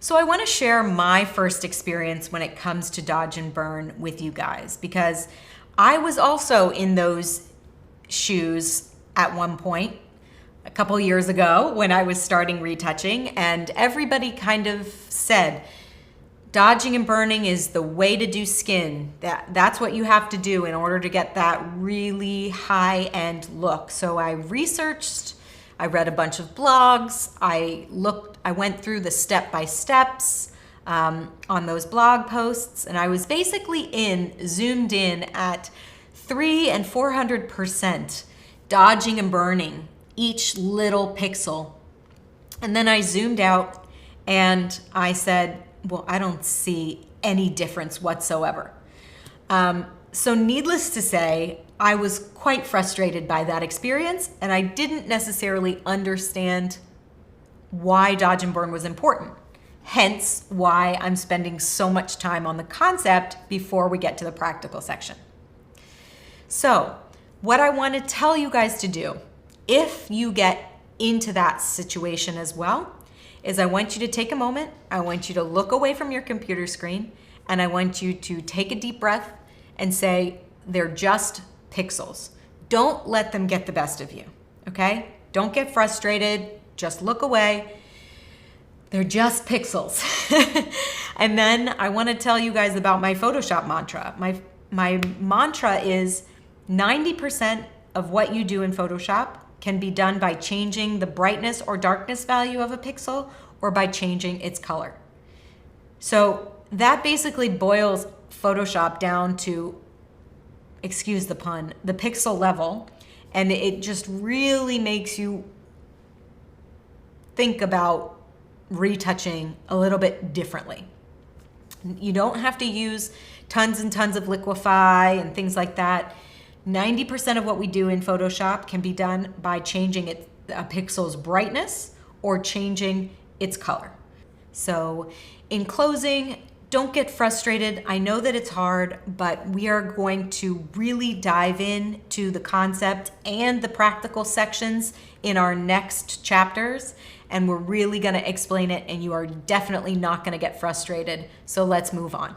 So I want to share my first experience when it comes to dodge and burn with you guys, because I was also in those shoes at one point a couple years ago when I was starting retouching, and everybody kind of said, dodging and burning is the way to do skin. That's what you have to do in order to get that really high-end look. So I researched, I read a bunch of blogs, I went through the step-by-steps on those blog posts, and I was basically zoomed in at 300 and 400% dodging and burning each little pixel. And then I zoomed out and I said, well, I don't see any difference whatsoever. So needless to say, I was quite frustrated by that experience, and I didn't necessarily understand why dodge and burn was important. Hence why I'm spending so much time on the concept before we get to the practical section. So what I want to tell you guys to do, if you get into that situation as well, is I want you to take a moment, I want you to look away from your computer screen, and I want you to take a deep breath and say, they're just pixels. Don't let them get the best of you, okay? Don't get frustrated, just look away. They're just pixels. And then I want to tell you guys about my Photoshop mantra. My mantra is 90% of what you do in Photoshop can be done by changing the brightness or darkness value of a pixel or by changing its color. So that basically boils Photoshop down to, excuse the pun, the pixel level, and it just really makes you think about retouching a little bit differently. You don't have to use tons and tons of liquify and things like that. 90% of what we do in Photoshop can be done by changing a pixel's brightness or changing its color. So in closing, don't get frustrated. I know that it's hard, but we are going to really dive into the concept and the practical sections in our next chapters, and we're really going to explain it, and you are definitely not going to get frustrated. So let's move on.